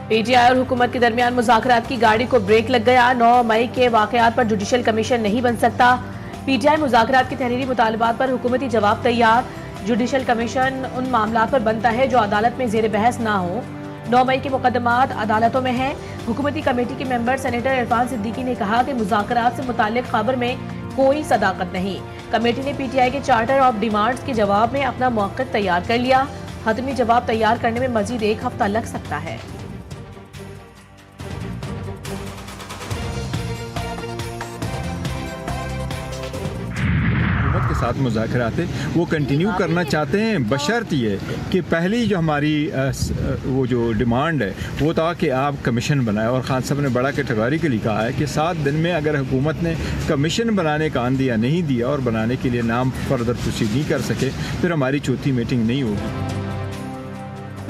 PTI और हुकूमत के दरमियान मुज़ाकरात की गाड़ी को ब्रेक लग गया। 9 मई के वाकयात पर जुडिशल कमीशन नहीं बन सकता। पीटीआई मुज़ाकरात के तहरीरी मुतालबात पर हुकूमती जवाब तैयार। जुडिशल कमीशन उन मामलात पर बनता है जो अदालत में ज़ेर बहस ना हो। 9 मई के मुकदमात अदालतों में हैं। हुकूमती कमेटी के मेंबर सेनेटर इरफान सिद्दीकी ने कहा कि मुज़ाकरात से मुताल्लिक खबर में कोई सदाकत नहीं। कमेटी ने पीटीआई के चार्टर ऑफ डिमांड्स के जवाब में अपना मौक़िफ़ तैयार कर लिया। हतमी जवाब तैयार करने में मजीद 1 हफ्ता लग सकता है। के साथ मुज़ाकरात वो कंटिन्यू करना चाहते हैं, बशर्त ये कि पहली जो हमारी वो जो डिमांड है वो था कि आप कमीशन बनाए, और खान साहब ने बड़ा कैटेगोरिकली कहा है कि 7 दिन में अगर हुकूमत ने कमीशन बनाने का आन दिया नहीं दिया और बनाने के लिए नाम फर्दर प्रोसीड नहीं कर सके, फिर हमारी चौथी मीटिंग नहीं होगी।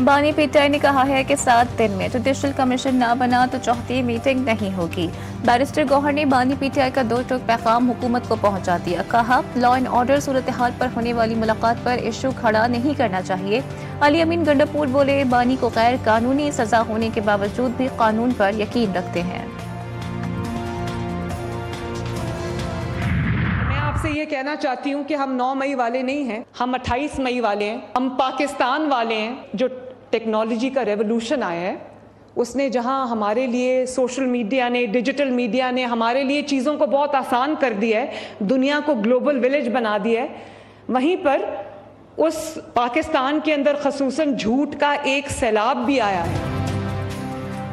बानी पीटीआई ने कहा है कि 7 दिन में जुडिशल कमीशन ना बना तो चौथी मीटिंग नहीं होगी। बैरिस्टर गौहर ने बानी पीटीआई का 2 टूक पैगाम हुकूमत को पहुंचा दिया। कहा, लॉ एंड ऑर्डर सूरत हाल पर होने वाली मुलाकात पर इशू खड़ा नहीं करना चाहिए। अली अमीन गंडापुर बोले, बानी को गैर कानूनी सजा होने के बावजूद भी कानून पर यकीन रखते हैं। से ये कहना चाहती हूँ कि हम 9 मई वाले नहीं हैं, हम 28 मई वाले हैं। हम पाकिस्तान वाले हैं। जो टेक्नोलॉजी का रेवोल्यूशन आया है उसने जहां हमारे लिए सोशल मीडिया ने, डिजिटल मीडिया ने हमारे लिए चीज़ों को बहुत आसान कर दिया है, दुनिया को ग्लोबल विलेज बना दिया है, वहीं पर उस पाकिस्तान के अंदर खसूसन झूठ का एक सैलाब भी आया है।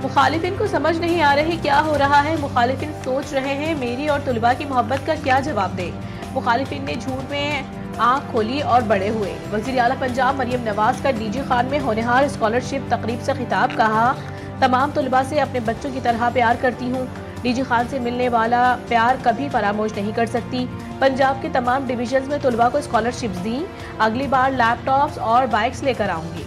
मुखालिफिन को समझ नहीं आ रही क्या हो रहा है। मुखालिफिन सोच रहे हैं मेरी और तुलबा की मोहब्बत का क्या जवाब दे। मुखालिफिन ने झूठ में आंख खोली और बड़े हुए। वज़ीर आला पंजाब मरियम नवाज का डीजी खान में होनहार स्कॉलरशिप तकरीब से खिताब। कहा, तमाम तुलबा से अपने बच्चों की तरह प्यार करती हूँ। डीजी खान से मिलने वाला प्यार कभी फरामोश नहीं कर सकती। पंजाब के तमाम डिवीजन में तुलबा को स्कॉलरशिप्स दी। अगली बार लैपटॉप्स और बाइक्स लेकर आऊंगी।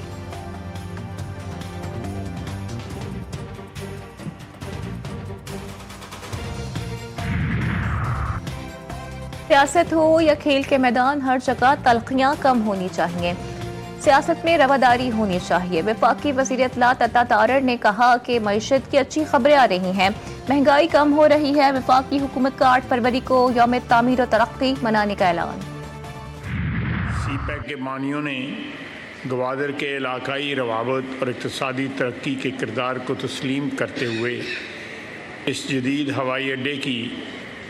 सियासत हो या खेल के मैदान, हर जगह तलखियां कम होनी चाहिए। सियासत में रवादारी होनी चाहिए। वफाकी वज़ीर इत्तलात अता तारड़ ने कहा कि मईशत की अच्छी खबरें आ रही हैं, महंगाई कम हो रही है। वफाकी हुकूमत का 8 फरवरी को यौम तामीर और तरक्की मनाने का ऐलान। सीपैक के बानियों ने गवादर के इलाकाई रवाबत और इक़्तिसादी तरक्की के किरदार को तस्लीम करते हुए इस जदीद हवाई अड्डे की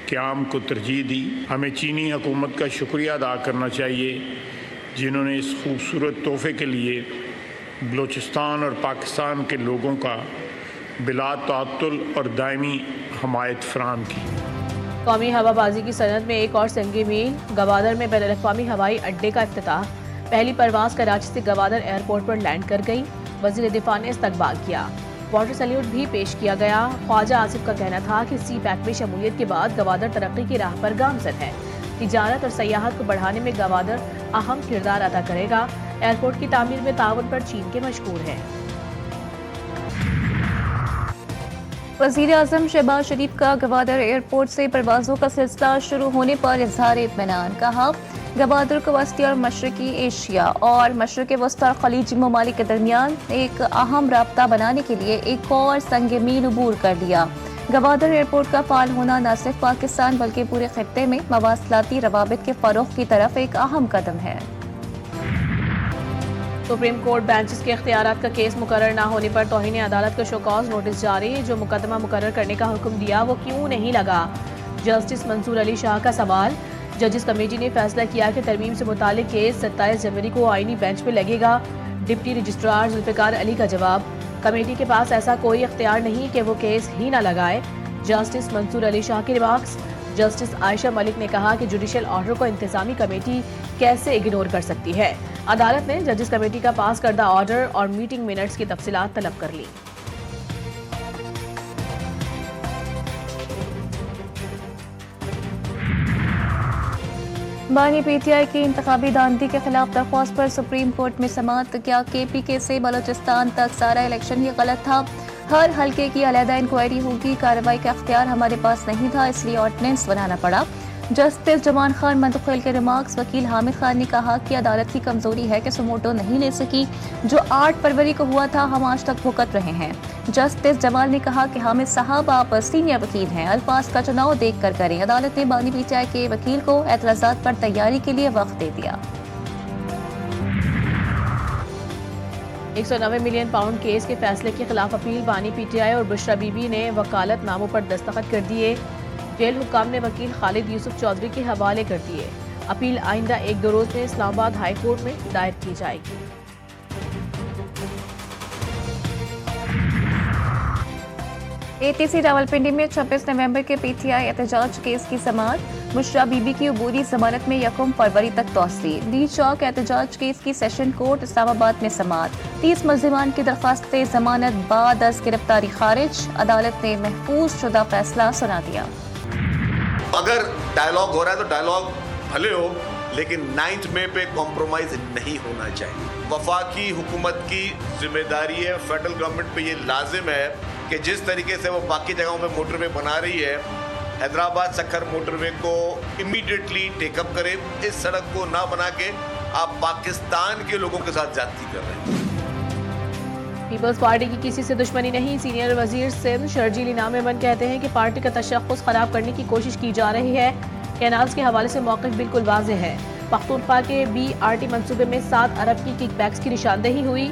क़याम को तरजीह दी। हमें चीनी हुकूमत का शुक्रिया अदा करना चाहिए जिन्होंने इस खूबसूरत तोहफे के लिए बलूचिस्तान और पाकिस्तान के लोगों का बिला ताअत्तुल और दायमी हमायत फराहम की। कौमी हवाबाजी की सनत में एक और संगे मील। गवादर में बैनुल-अक़वामी हवाई अड्डे का इफ्तिताह। पहली परवाज़ कराची से गवादर एयरपोर्ट पर लैंड कर गई। वज़ीर दिफा ने इस्तकबाल किया। वाटर सैल्यूट भी पेश किया गया। ख्वाजा आसिफ का कहना था कि सी पैक में शमूलियत के बाद गवादर तरक्की की राह पर गामजन है। तिजारत और सयाहत को बढ़ाने में गवादर अहम किरदार अदा करेगा। एयरपोर्ट की तामीर में ताउन पर चीन के मशहूर है। वज़ीर आज़म शहबाज शरीफ का गवादर एयरपोर्ट से परवाज़ों का सिलसिला शुरू होने पर इज़हार इत्मीनान। कहा, गवादर को वस्ती और मशरकी एशिया और मशरक़ वस्ती और खलीजी ममालिक के दरमियान एक अहम राब्ता बनाने के लिए एक और संग मील अबूर कर लिया। गवादर एयरपोर्ट का फाल होना न सिर्फ पाकिस्तान बल्कि पूरे खित्ते में मवासलाती रवाबित के फ़रोग़ की तरफ एक अहम कदम है। सुप्रीम कोर्ट बेंचेस के इख्तियारात का केस मुकर्रर न होने पर तौहीन अदालत का शो कॉज नोटिस जारी। जो मुकदमा मुकर्रर करने का हुक्म दिया वो क्यों नहीं लगा। जस्टिस मंसूर अली शाह का सवाल। जजेस कमेटी ने फैसला किया कि तरमीम से मुतालिक केस 27 जनवरी को आईनी बेंच पे लगेगा। डिप्टी रजिस्ट्रार जुल्फ़िकार अली का जवाब, कमेटी के पास ऐसा कोई इख्तियार नहीं कि वो केस ही न लगाए। जस्टिस मंसूर अली शाह के रिमार्क्स। जस्टिस आयशा मलिक ने कहा कि जुडिशल ऑर्डर को इंतजामी कमेटी कैसे इग्नोर कर सकती है। अदालत ने जजेस कमेटी का पास करदा ऑर्डर और मीटिंग मिनट्स की तफसीलात तलब कर ली। बानी पीटीआई की इंतखाबी दांधी के खिलाफ दरख्वास्त पर सुप्रीम कोर्ट में समाअत। क्या KPK से बलूचिस्तान तक सारा इलेक्शन ही गलत था? हर हल्के की अलहदा इंक्वायरी होगी। कार्रवाई का अख्तियार हमारे पास नहीं था, इसलिए ऑर्डिनेंस बनाना पड़ा। जस्टिस जमान खान मंतुखेल के रिमार्क्स। वकील हामिद खान ने कहा कि अदालत की कमजोरी है कि सुमोटो नहीं ले सकी, जो 8 फरवरी को हुआ था हम आज तक भुगत रहे हैं। जस्टिस जमाल ने कहा कि हामिद साहब आप सीनियर वकील हैं, अल्फाज का चुनाव देख कर करें। अदालत ने बानी पीटीआई के वकील को एतराजात पर तैयारी के लिए वक्त दे दिया। 190 मिलियन पाउंड केस के फैसले के खिलाफ अपील। बानी पीटीआई और बुशरा बीबी ने वकालतनामों पर दस्तखत कर दिए। जेल हुक्काम ने वकील खालिद यूसुफ चौधरी के हवाले कर दिए। अपील आइंदा 1-2 रोज में इस्लामाबाद हाई कोर्ट में दायर की जाएगी। एटीसी रावलपिंडी में 26 नवंबर के पीटीआई एहतजाज केस की समाअत। बुशरा बीबी की अबूरी जमानत में 1 फरवरी तक तौसी। डी चौक एहतजाज केस की सेशन कोर्ट इस्लामाबाद में समाअत। 30 मुल्जिमान की दरख्वास्त जमानत बाद अज गिरफ्तारी खारिज। अदालत ने महफूज शुदा फैसला सुना दिया। अगर डायलॉग हो रहा है तो डायलॉग भले हो, लेकिन 9 मई पे कॉम्प्रोमाइज नहीं होना चाहिए। वफाकी हुकूमत की जिम्मेदारी है, फेडरल गवर्नमेंट पे ये लाजिम है कि जिस तरीके से वो बाकी जगहों पे मोटरवे बना रही है, हैदराबाद सक्खर मोटरवे को इमीडिएटली टेकअप करे। इस सड़क को ना बना के आप पाकिस्तान के लोगों के साथ ज्यादती कर रहे हैं। पीपल्स पार्टी की किसी से दुश्मनी नहीं। सीनियर वजीर सिंध शर्जील इनाम अमन कहते हैं कि पार्टी का तशख्खुस खराब करने की कोशिश की जा रही है। कैनाल्स के हवाले से मौक़िफ़ बिल्कुल वाज़ेह है। पख्तूनख्वा के BRT मंसूबे में 7 अरब की किकबैक्स की निशानदेही हुई।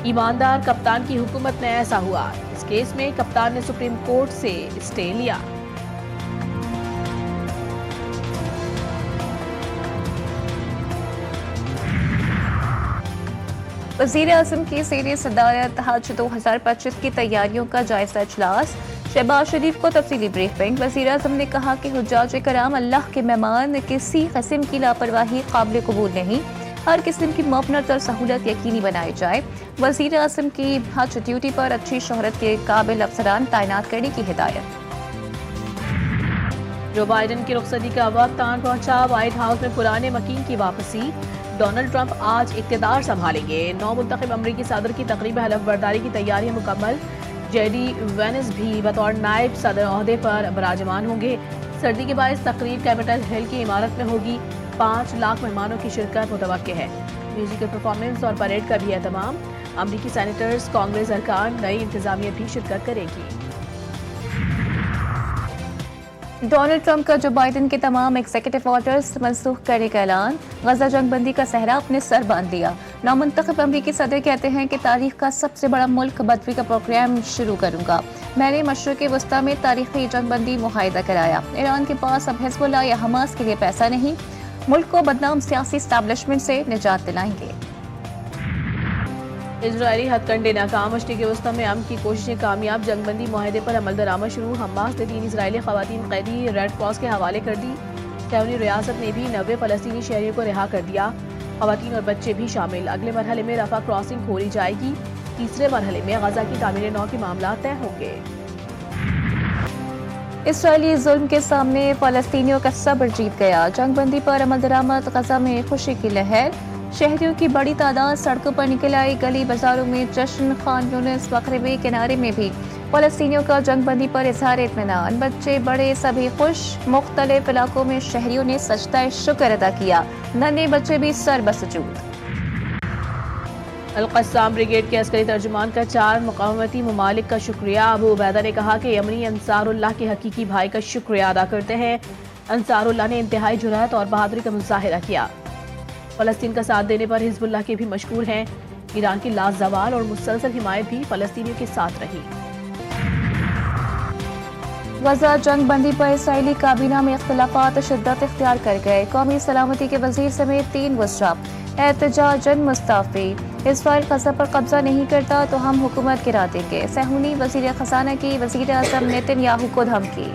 ईमानदार कप्तान की हुकूमत में ऐसा हुआ। इस केस में कप्तान ने सुप्रीम कोर्ट से स्टे लिया। वज़ीर आज़म की ज़ेर सदारत हज 2025 की तैयारियों का जायजा इजलास। शहबाज शरीफ को तफसीली ब्रीफिंग। वज़ीर आज़म ने कहा कि हुज्जाज कराम अल्लाह के मेहमान, किसी किस्म की लापरवाही काबिल कबूल नहीं। हर किस्म की मुआवनत और सहूलत यकीनी बनाई जाए। वज़ीर आज़म की हज ड्यूटी पर अच्छी शोहरत के काबिल अफसरान तैनात करने की हिदायत। जो बाइडन की रुखसती का वक्त आन पहुंचा। व्हाइट हाउस में पुराने मकीन की वापसी। डोनाल्ड ट्रंप आज इक़्तिदार संभालेंगे। नौ मुंतखब अमरीकी सदर की तकरीब हलफ बर्दारी की तैयारियां मुकम्मल। JD वैंस भी बतौर नायब सदर ओहदे पर बराजमान होंगे। सर्दी के बायस तकरीब कैपिटल हिल की इमारत में होगी। 5 लाख मेहमानों की शिरकत मुतवक्के है। म्यूजिकल परफॉर्मेंस और परेड का भी एहतमाम। अमरीकी सेनेटर्स, कांग्रेस अरकान, नई इंतजामिया भी शिरकत करेगी। डोनाल्ड ट्रंप का जो बाइडन के तमाम एग्जीक्यूटिव ऑर्डर्स मनसूख करने का ऐलान। गजा जंगबंदी का सहरा अपने सर बांध लिया। नामुंतखब अमरीकी सदर कहते हैं कि तारीख का सबसे बड़ा मुल्क बदवी का प्रोग्राम शुरू करूंगा। मैंने मशरिक़ वस्ता में तारीखी जंगबंदी मुआहिदा कराया। ईरान के पास अब हिज़्बुल्लाह या हमास के लिए पैसा नहीं। मुल्क को बदनाम सियासी एस्टैब्लिशमेंट से निजात दिलाएंगे। इजरायली हथकंडे नाकाम। मशरिक़ वस्ता में अमन की कोशिशें कामयाब। जंगबंदी मुआहदे पर अमल दरामद शुरू। हमास ने 3 इजरायली ख़वातीन कैदी रेड क्रॉस के हवाले कर दी। सऊदी रियासत ने भी 90 फ़लस्तीनी शहरियों को रिहा कर दिया। ख़वातीन और बच्चे भी शामिल। अगले मरहले में रफा क्रॉसिंग खोली जाएगी। तीसरे मरहले में गजा की तामीर नौ के मामला तय होंगे। इसराइली जुल्म के सामने फ़लस्तीनियों का सब्र जीत गया। जंगबंदी पर अमल दरामद। गजा में खुशी की लहर। शहरियों की बड़ी तादाद सड़कों पर निकल आई। गली बाजारों में जश्न। खान यूनिस मगरिबी किनारे में भी फ़लस्तीनियों का जंगबंदी पर इज़हार इत्मीनान। बच्चे बड़े सभी खुश। मुख्तलिफ इलाकों में शहरियों ने सजदा शुक्र अदा किया। नन्हे बच्चे भी सर बसजूद। अल-क़स्साम ब्रिगेड के अस्करी तर्जुमान का 4 मुक़ावमती ममालिक का शुक्रिया। अबू उबैदा ने कहा कि यमनी अंसारुल्लाह के हकीकी भाई का शुक्रिया अदा करते हैं। अंसारुल्लाह ने इंतहाई जुरअत और बहादुरी का मुजाहिरा किया। फ़लस्तीन का साथ देने पर हिज़्बुल्लाह के भी मशकूर हैं। ईरान की लाज़वाल और मुसलसल हिमायत भी फ़लस्तीनियों के साथ रही। गजा जंग बंदी पर इसराइली काबीना में इख्तिलाफात शिद्दत इख्तियार कर गए। कौमी सलामती के वजीर समेत 3 वज़रा एहतजाजन मुस्तफ़ी। इसराइल गजा पर कब्जा नहीं करता तो हम हुकूमत गिरा देंगे। सहूनी वज़ीर ख़ज़ाना की वज़ीर आज़म नेतन्याहू को धमकी।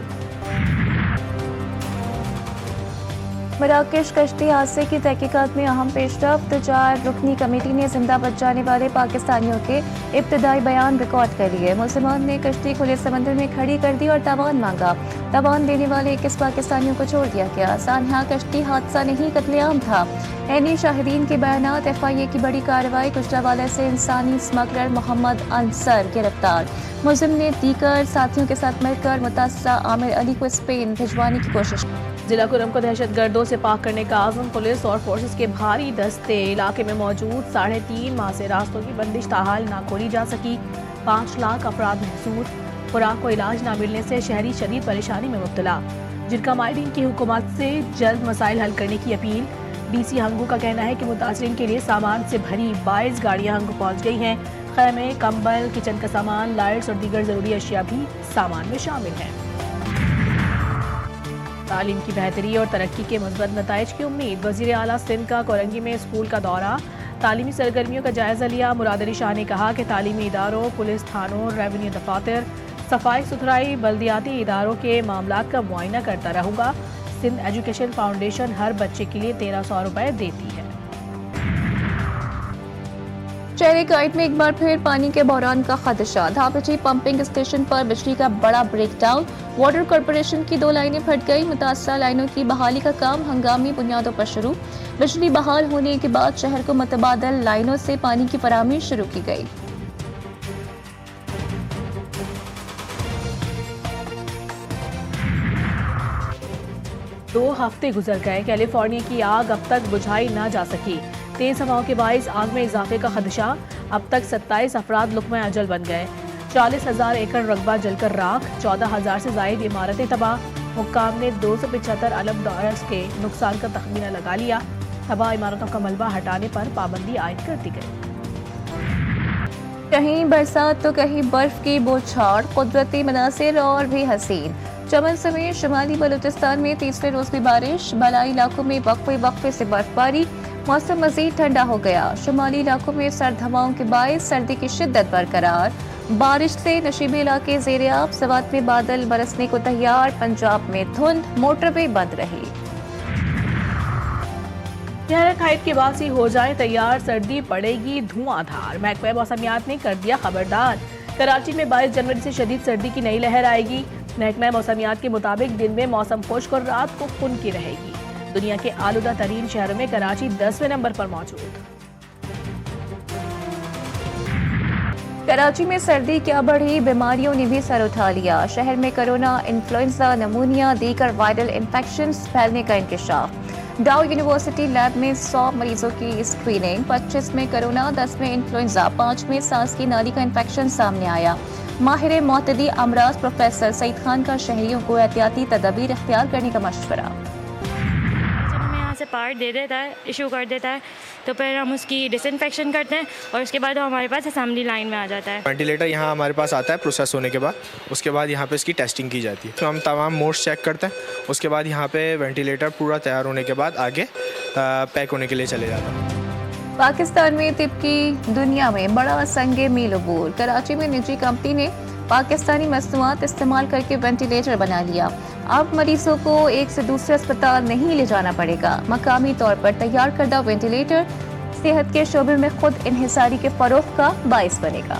मराकेश कश्ती हादसे की तहकीकात में अहम पेशरफ्त। 4 रुकनी कमेटी ने जिंदा बच जाने वाले पाकिस्तानियों के इब्तदाई बयान रिकॉर्ड कर लिए। मुल्जिमान ने कश्ती खुले समंदर में खड़ी कर दी और तावान मांगा। तावान देने वाले 21 पाकिस्तानियों को छोड़ दिया गया। सानहा कश्ती हादसा नहीं, कत्लेआम था। ऐनी शाहिदीन के बयानात। FIA की बड़ी कार्रवाई। गुजरावाला से इंसानी स्मगलर मोहम्मद अंसर गिरफ्तार। मुलजिम ने दीगर साथियों के साथ मिलकर मुतासरा आमिर अली को स्पेन भिजवाने की कोशिश की। जिला कुरम को दहशतगर्दों से पाक करने का आज़म। पुलिस और फोर्सेस के भारी दस्ते इलाके में मौजूद। 3.5 माह से रास्तों की बंदिश ताहाल ना खोली जा सकी। 5 लाख अफराद महसूर। खुराक को इलाज ना मिलने से शहरी शदीद परेशानी में मुब्तला। जिनका माहिरीन की हुकूमत से जल्द मसाइल हल करने की अपील। BC हंगू का कहना है कि मुतासरीन के लिए सामान से भरी 22 गाड़ियां हंगू पहुंच गई हैं। खैमे, कंबल, किचन का सामान, लाइट्स और दीगर जरूरी अशिया भी सामान में शामिल हैं। तालीम की बेहतरी और तरक्की के मुस्बत नताइज की उम्मीद। वज़ीर आला सिंध का कोरंगी में स्कूल का दौरा, तालीमी सरगर्मियों का जायजा लिया। मुराद अली शाह ने कहा कि तालीमी इदारों, पुलिस थानों, रेवेन्यू दफातर, सफाई सुथराई, बल्दियाती इदारों के मामलात का मुआयना करता रहूँगा। सिंध एजुकेशन फाउंडेशन हर बच्चे के लिए 1300 रुपए देती है। शहर काइट में एक बार फिर पानी के बहरान का खदशा। धापची पंपिंग स्टेशन पर बिजली का बड़ा ब्रेकडाउन। वाटर कॉरपोरेशन की 2 लाइनें फट गई। मुतासरा लाइनों की बहाली का काम हंगामी बुनियादों पर शुरू। बिजली बहाल होने के बाद शहर को मुतबादल लाइनों से पानी की फराहमी शुरू की गई। दो हफ्ते गुजर गए, कैलिफोर्निया की आग अब तक बुझाई ना जा सकी। तेज हवाओं के बाइस आग में इजाफे का खदशा। अब तक 27 अफराद लुक़्मा अजल बन गए। 40,000 एकड़ रकबा जलकर राख। 14,000 से जायद इमारतें तबाह। हुक्काम ने 275 अरब डॉलर के नुकसान का तखमीना लगा लिया। तबाह इमारतों का मलबा हटाने पर पाबंदी आयद कर दी गई। कहीं बरसात तो कहीं बर्फ की बौछार। कुदरती मनासिर और भी हसीन। चमन समेत शुमाली बलूचिस्तान में तीसरे रोज भी बारिश। बलाई इलाकों में वक्फे से बर्फबारी। मौसम मजीद ठंडा हो गया। शुमाली इलाकों में सर्द हवाओं के बायस सर्दी की शिद्दत बरकरार। बारिश से नशीबे इलाके ज़ेर-ए-आब। सवात में बादल बरसने को तैयार। पंजाब में धुंध। मोटरवे बंद रही। हाइट के बासी हो जाए तैयार, सर्दी पड़ेगी धुआंधार। महकमा मौसमियात ने कर दिया खबरदार। कराची में 22 जनवरी से शदीद सर्दी की नई लहर आएगी। महकमा मौसमियात के मुताबिक दिन में मौसम खुश्क और रात को खुनकी रहेगी। दुनिया के आलूदा तरीन शहरों में कराची 10वें नंबर पर मौजूद। कराची में सर्दी क्या बढ़ी, बीमारियों ने भी सर उठा लिया। शहर में कोरोना, इन्फ्लुएंजा, नमूनिया, दीगर वायरल इन्फेक्शंस फैलने का इंकशाफ। डाउ यूनिवर्सिटी लैब में 100 मरीजों की स्क्रीनिंग। 25 में कोरोना, 10 में इन्फ्लुएंजा, 5 में सांस की नाली का इन्फेक्शन सामने आया। माहिर मोतदी अमराज प्रोफेसर सईद खान का शहरियों को एहतियाती तदाबीर इख्तियार करने का मशवरा। जब हमें यहाँ से पार्ट दे देता है, इशू कर देता है, तो फिर हम उसकी डिसइंफेक्शन करते हैं और उसके बाद वो हमारे पास असेंबली लाइन में आ जाता है। वेंटिलेटर यहाँ हमारे पास आता है प्रोसेस होने के बाद। उसके बाद यहाँ पे इसकी टेस्टिंग की जाती है। तो हम तमाम मोड्स चेक करते हैं। उसके बाद यहाँ पे वेंटिलेटर पूरा तैयार होने के बाद आगे पैक होने के लिए चले जाता है। पाकिस्तान में तिब की दुनिया में बड़ा संगे मील अबूर। कराची में निजी कंपनी ने पाकिस्तानी मसनूआत इस्तेमाल करके वेंटिलेटर बना लिया। अब मरीजों को एक से दूसरे अस्पताल नहीं ले जाना पड़ेगा। मकामी तौर पर तैयार करदा वेंटिलेटर सेहत के शोबे में खुद इन्हिसारी के फरोख का बाइस बनेगा।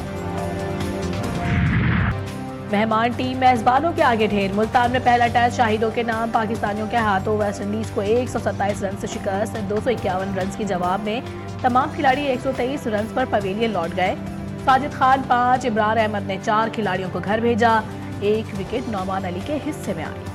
मेहमान टीम मेजबानों के आगे ढेर। मुल्तान में पहला टेस्ट शाहिदों के नाम। पाकिस्तानियों के हाथों वेस्टइंडीज को 127 रन से शिकस्त। 251 रन के जवाब में तमाम खिलाड़ी 123 रन पर पवेलियन लौट गए। साजिद खान 5, इमरान अहमद ने 4 खिलाड़ियों को घर भेजा। 1 विकेट नौमान अली के हिस्से में आई।